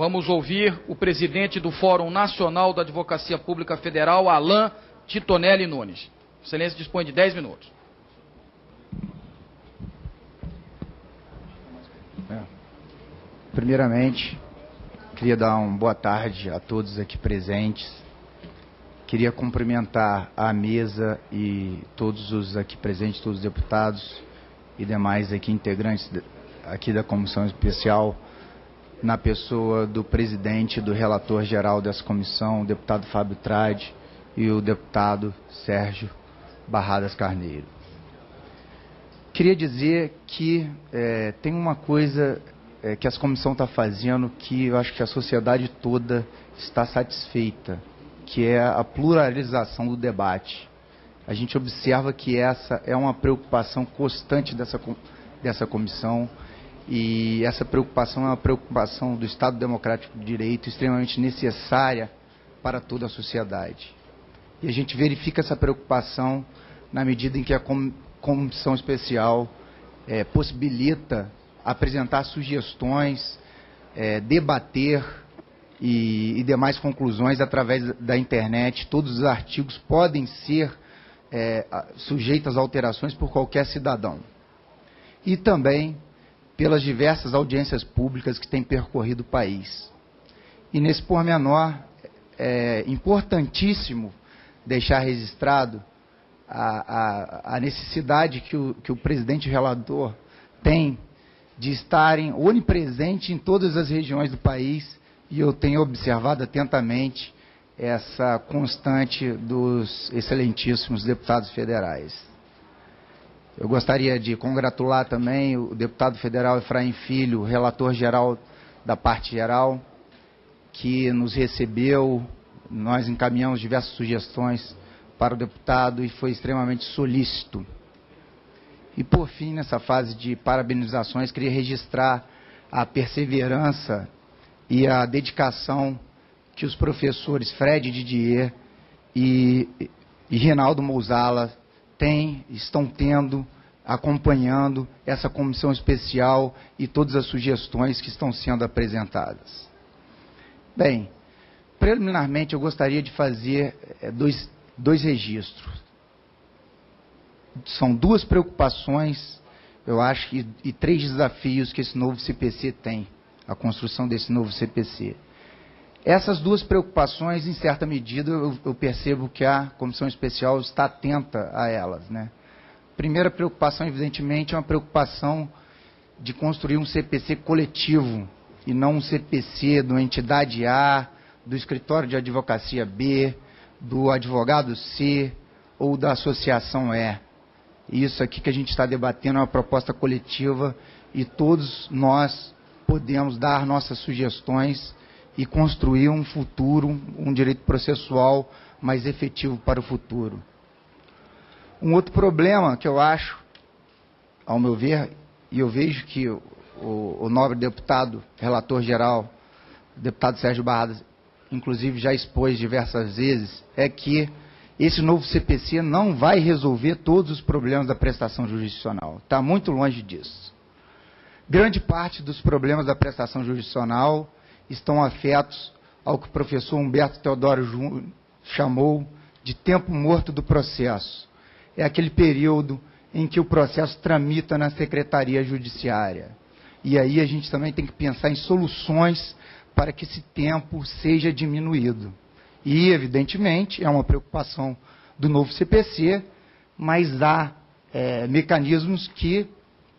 Vamos ouvir o presidente do Fórum Nacional da Advocacia Pública Federal, Alain Titonelli Nunes. Excelência dispõe de 10 minutos. Primeiramente, queria dar uma boa tarde a todos aqui presentes. Queria cumprimentar a mesa e todos os aqui presentes, todos os deputados e demais aqui integrantes aqui da comissão especial, na pessoa do presidente e do relator geral dessa comissão, o deputado Fábio Trade e o deputado Sérgio Barradas Carneiro. Queria dizer que tem uma coisa que essa comissão está fazendo que eu acho que a sociedade toda está satisfeita, que é a pluralização do debate. A gente observa que essa é uma preocupação constante dessa comissão, e essa preocupação é uma preocupação do Estado Democrático de Direito extremamente necessária para toda a sociedade. E a gente verifica essa preocupação na medida em que a comissão especial possibilita apresentar sugestões, debater e demais conclusões através da internet. Todos os artigos podem ser sujeitos a alterações por qualquer cidadão. E também pelas diversas audiências públicas que têm percorrido o país. E nesse pormenor, é importantíssimo deixar registrado a necessidade que o presidente relator tem de estarem onipresente em todas as regiões do país, e eu tenho observado atentamente essa constante dos excelentíssimos deputados federais. Eu gostaria de congratular também o deputado federal Efraim Filho, relator geral da parte geral, que nos recebeu. Nós encaminhamos diversas sugestões para o deputado e foi extremamente solícito. E, por fim, nessa fase de parabenizações, queria registrar a perseverança e a dedicação que os professores Fred Didier e Rinaldo Mousala estão tendo, acompanhando essa comissão especial e todas as sugestões que estão sendo apresentadas. Bem, preliminarmente eu gostaria de fazer dois registros. São duas preocupações, eu acho, e três desafios que esse novo CPC tem, a construção desse novo CPC. Essas duas preocupações, em certa medida, eu percebo que a comissão especial está atenta a elas, né? Primeira preocupação, evidentemente, é uma preocupação de construir um CPC coletivo, e não um CPC de uma entidade A, do escritório de advocacia B, do advogado C ou da associação E. Isso aqui que a gente está debatendo é uma proposta coletiva e todos nós podemos dar nossas sugestões e construir um futuro, um direito processual mais efetivo para o futuro. Um outro problema que eu acho, ao meu ver, e eu vejo que o nobre deputado, relator geral, o deputado Sérgio Barradas, inclusive já expôs diversas vezes, é que esse novo CPC não vai resolver todos os problemas da prestação jurisdicional. Está muito longe disso. Grande parte dos problemas da prestação jurisdicional estão afetos ao que o professor Humberto Teodoro Júnior chamou de tempo morto do processo. É aquele período em que o processo tramita na Secretaria Judiciária. E aí a gente também tem que pensar em soluções para que esse tempo seja diminuído. E, evidentemente, é uma preocupação do novo CPC, mas há mecanismos que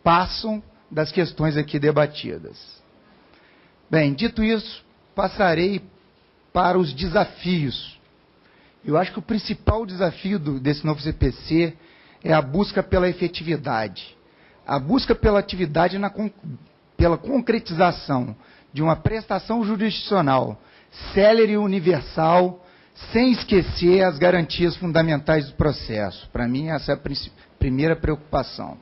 passam das questões aqui debatidas. Bem, dito isso, passarei para os desafios. Eu acho que o principal desafio desse novo CPC é a busca pela efetividade. A busca pela atividade pela concretização de uma prestação jurisdicional célere e universal, sem esquecer as garantias fundamentais do processo. Para mim, essa é a primeira preocupação.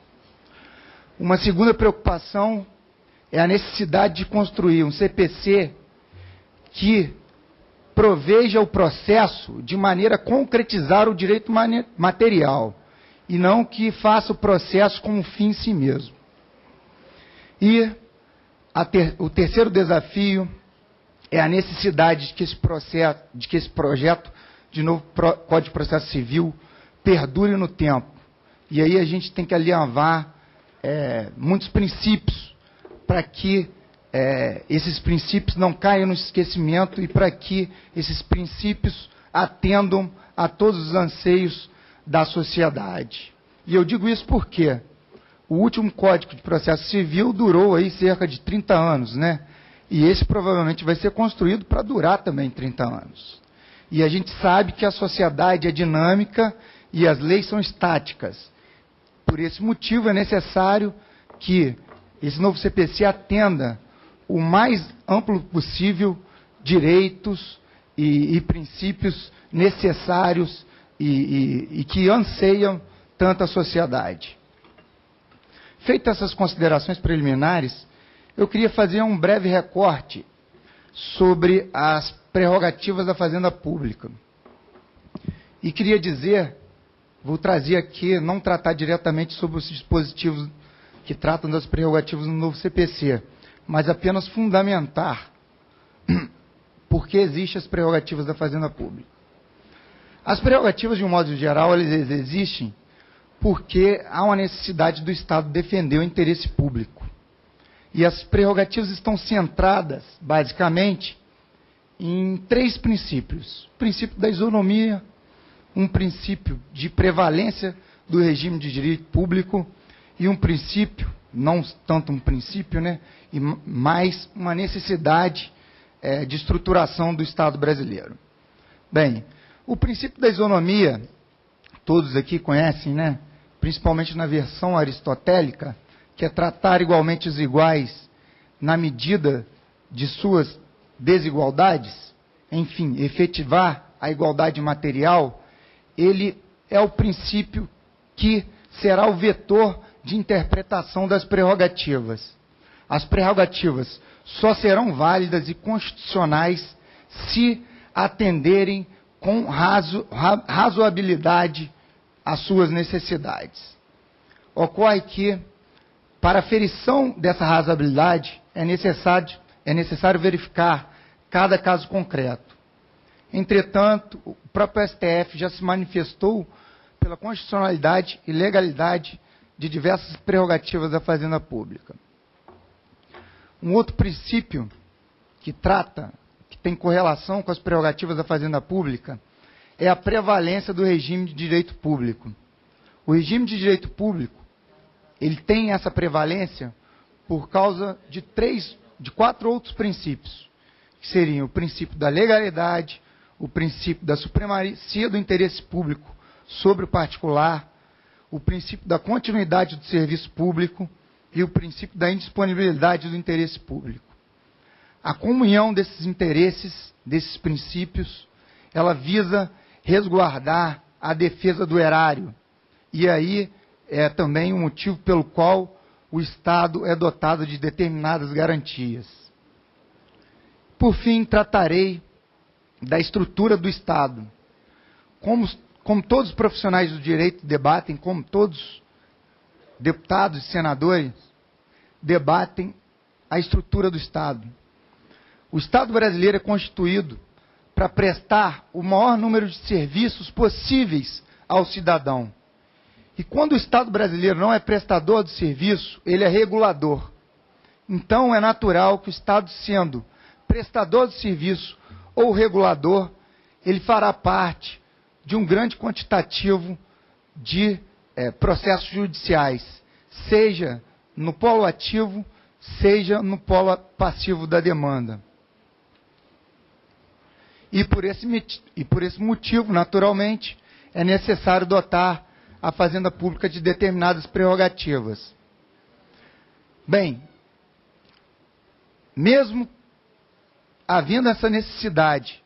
Uma segunda preocupação é a necessidade de construir um CPC que proveja o processo de maneira a concretizar o direito material, e não que faça o processo como um fim em si mesmo. E o terceiro desafio é a necessidade de que esse projeto de novo Código de Processo Civil perdure no tempo. E aí a gente tem que alinhavar muitos princípios para que esses princípios não caiam no esquecimento e para que esses princípios atendam a todos os anseios da sociedade. E eu digo isso porque o último Código de Processo Civil durou aí cerca de 30 anos, né? E esse provavelmente vai ser construído para durar também 30 anos. E a gente sabe que a sociedade é dinâmica e as leis são estáticas. Por esse motivo é necessário que esse novo CPC atenda o mais amplo possível direitos e princípios necessários e que anseiam tanto a sociedade. Feitas essas considerações preliminares, eu queria fazer um breve recorte sobre as prerrogativas da Fazenda Pública. E queria dizer, vou trazer aqui, não tratar diretamente sobre os dispositivos que tratam das prerrogativas no novo CPC, mas apenas fundamentar por que existem as prerrogativas da Fazenda Pública. As prerrogativas, de um modo geral, elas existem porque há uma necessidade do Estado defender o interesse público. E as prerrogativas estão centradas, basicamente, em 3 princípios. O princípio da isonomia, um princípio de prevalência do regime de direito público e um princípio, não tanto um princípio, né, mas uma necessidade de estruturação do Estado brasileiro. Bem, o princípio da isonomia, todos aqui conhecem, né, principalmente na versão aristotélica, que é tratar igualmente os iguais na medida de suas desigualdades, enfim, efetivar a igualdade material, ele é o princípio que será o vetor de interpretação das prerrogativas. As prerrogativas só serão válidas e constitucionais se atenderem com razoabilidade às suas necessidades. Ocorre que, para a ferição dessa razoabilidade, é necessário verificar cada caso concreto. Entretanto, o próprio STF já se manifestou pela constitucionalidade e legalidade de diversas prerrogativas da Fazenda Pública. Um outro princípio que tem correlação com as prerrogativas da Fazenda Pública, é a prevalência do regime de direito público. O regime de direito público, ele tem essa prevalência por causa de 4 outros princípios, que seriam o princípio da legalidade, o princípio da supremacia do interesse público sobre o particular, o princípio da continuidade do serviço público e o princípio da indisponibilidade do interesse público. A comunhão desses interesses, desses princípios, ela visa resguardar a defesa do erário. E aí é também um motivo pelo qual o Estado é dotado de determinadas garantias. Por fim, tratarei da estrutura do Estado. Como todos os profissionais do direito debatem, como todos deputados e senadores debatem a estrutura do Estado. O Estado brasileiro é constituído para prestar o maior número de serviços possíveis ao cidadão. E quando o Estado brasileiro não é prestador de serviço, ele é regulador. Então, é natural que o Estado, sendo prestador de serviço ou regulador, ele fará parte de um grande quantitativo de processos judiciais, seja no polo ativo, seja no polo passivo da demanda. E por esse motivo, naturalmente, é necessário dotar a Fazenda Pública de determinadas prerrogativas. Bem, mesmo havendo essa necessidade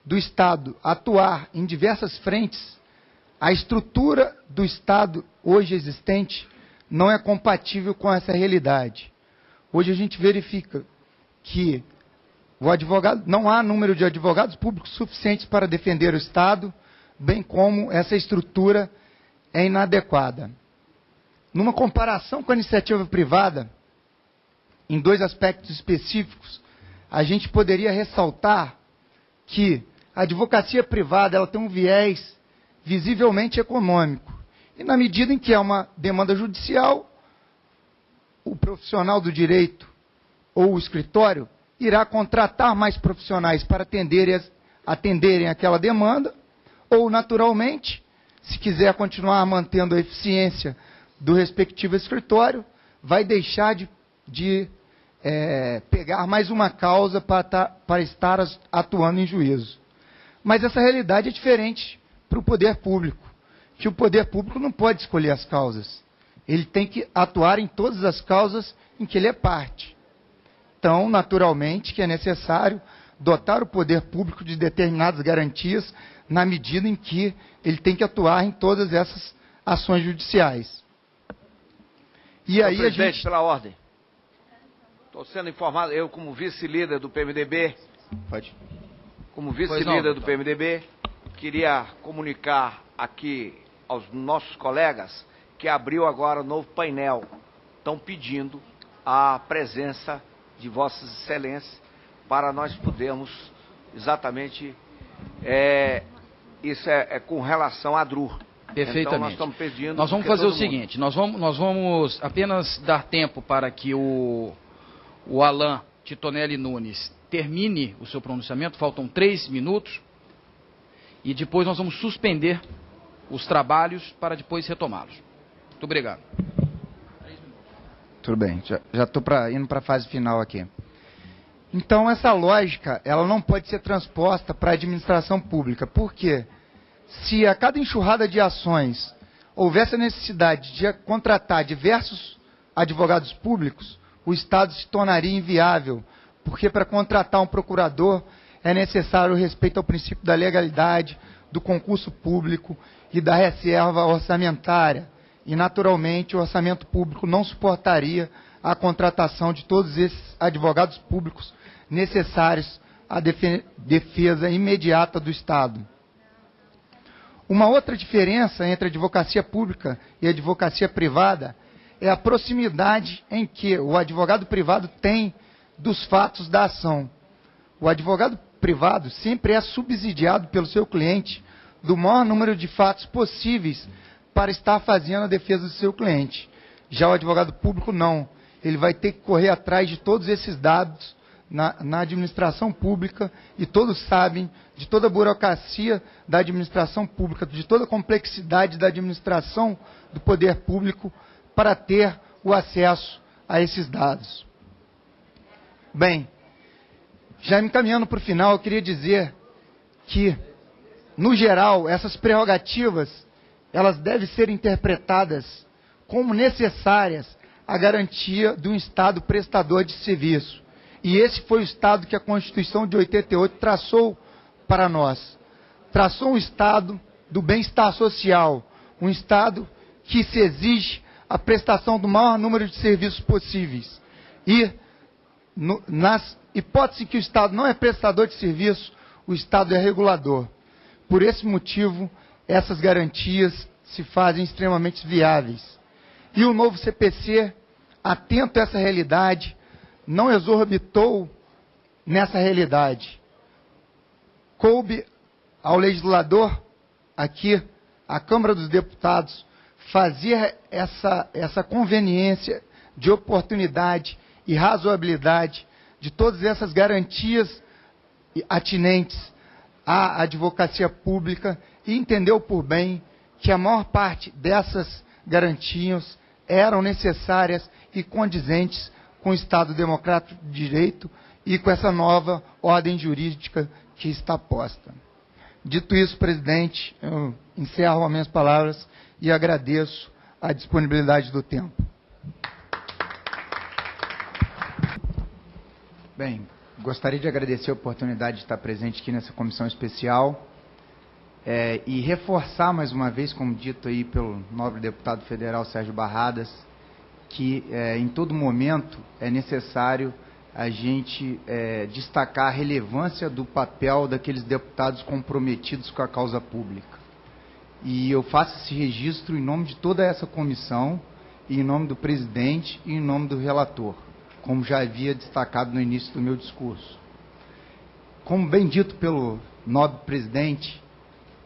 do Estado atuar em diversas frentes, a estrutura do Estado hoje existente não é compatível com essa realidade. Hoje a gente verifica que não há número de advogados públicos suficientes para defender o Estado, bem como essa estrutura é inadequada. Numa comparação com a iniciativa privada, em 2 aspectos específicos, a gente poderia ressaltar que a advocacia privada ela tem um viés visivelmente econômico. E na medida em que é uma demanda judicial, o profissional do direito ou o escritório irá contratar mais profissionais para atenderem aquela demanda, ou, naturalmente, se quiser continuar mantendo a eficiência do respectivo escritório, vai deixar de pegar mais uma causa para estar atuando em juízo. Mas essa realidade é diferente para o poder público, que o poder público não pode escolher as causas. Ele tem que atuar em todas as causas em que ele é parte. Então, naturalmente, que é necessário dotar o poder público de determinadas garantias na medida em que ele tem que atuar em todas essas ações judiciais. E aí presidente, a gente... pela ordem. Estou sendo informado, eu como vice-líder do PMDB, Pode. como vice-líder do PMDB, queria comunicar aqui aos nossos colegas que abriu agora um novo painel. Estão pedindo a presença de Vossas Excelências para nós podermos exatamente... isso é com relação à DRU. Perfeitamente. Então nós estamos pedindo... Nós vamos fazer o seguinte, nós vamos apenas dar tempo para que o Alain Titonelli Nunes termine o seu pronunciamento, faltam 3 minutos, e depois nós vamos suspender os trabalhos para depois retomá-los. Muito obrigado. Tudo bem, já estou indo para a fase final aqui. Então, essa lógica, ela não pode ser transposta para a administração pública. Por quê? Se a cada enxurrada de ações houvesse a necessidade de contratar diversos advogados públicos, o Estado se tornaria inviável, porque para contratar um procurador é necessário o respeito ao princípio da legalidade, do concurso público e da reserva orçamentária. E, naturalmente, o orçamento público não suportaria a contratação de todos esses advogados públicos necessários à defesa imediata do Estado. Uma outra diferença entre a advocacia pública e a advocacia privada é a proximidade em que o advogado privado tem dos fatos da ação. O advogado privado sempre é subsidiado pelo seu cliente do maior número de fatos possíveis para estar fazendo a defesa do seu cliente. Já o advogado público não. Ele vai ter que correr atrás de todos esses dados na administração pública, e todos sabem de toda a burocracia da administração pública, de toda a complexidade da administração do poder público para ter o acesso a esses dados. Bem, já me encaminhando para o final, eu queria dizer que, no geral, essas prerrogativas, elas devem ser interpretadas como necessárias à garantia de um Estado prestador de serviço. E esse foi o Estado que a Constituição de 88 traçou para nós. Traçou um Estado do bem-estar social, um Estado que se exige a prestação do maior número de serviços possíveis. E, nas hipóteses que o Estado não é prestador de serviço, o Estado é regulador. Por esse motivo, essas garantias se fazem extremamente viáveis. E o novo CPC, atento a essa realidade, não exorbitou nessa realidade. Coube ao legislador, aqui, a Câmara dos Deputados, fazer essa conveniência de oportunidade e razoabilidade de todas essas garantias atinentes à advocacia pública, e entendeu por bem que a maior parte dessas garantias eram necessárias e condizentes com o Estado Democrático de Direito e com essa nova ordem jurídica que está posta. Dito isso, presidente, eu encerro as minhas palavras e agradeço a disponibilidade do tempo. Bem, gostaria de agradecer a oportunidade de estar presente aqui nessa comissão especial e reforçar mais uma vez, como dito aí pelo nobre deputado federal Sérgio Barradas, que em todo momento é necessário a gente destacar a relevância do papel daqueles deputados comprometidos com a causa pública. E eu faço esse registro em nome de toda essa comissão, em nome do presidente e em nome do relator, como já havia destacado no início do meu discurso. como bem dito pelo nobre presidente,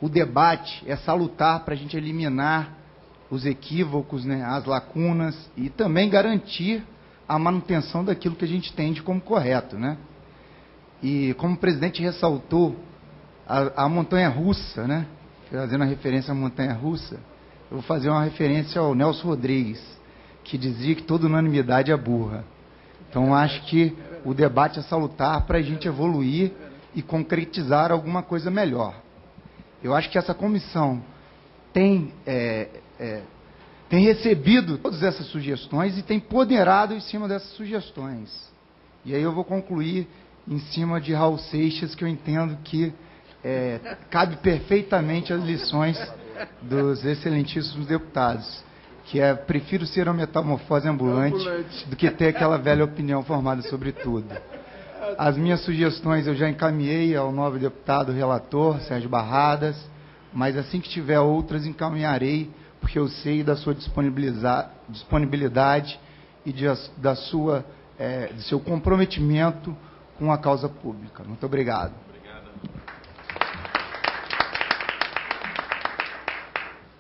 o debate é salutar para a gente eliminar os equívocos, né, as lacunas, e também garantir a manutenção daquilo que a gente entende como correto, né? E como o presidente ressaltou, a montanha-russa, né, fazendo a referência à montanha-russa, eu vou fazer uma referência ao Nelson Rodrigues, que dizia que toda unanimidade é burra. Então, acho que o debate é salutar para a gente evoluir e concretizar alguma coisa melhor. Eu acho que essa comissão tem recebido todas essas sugestões e tem ponderado em cima dessas sugestões. E aí eu vou concluir em cima de Raul Seixas, que eu entendo que cabe perfeitamente às lições dos excelentíssimos deputados, que prefiro ser uma metamorfose ambulante do que ter aquela velha opinião formada sobre tudo. As minhas sugestões eu já encaminhei ao nobre deputado relator, Sérgio Barradas, mas assim que tiver outras encaminharei, porque eu sei da sua disponibilidade e do seu comprometimento com a causa pública. Muito obrigado.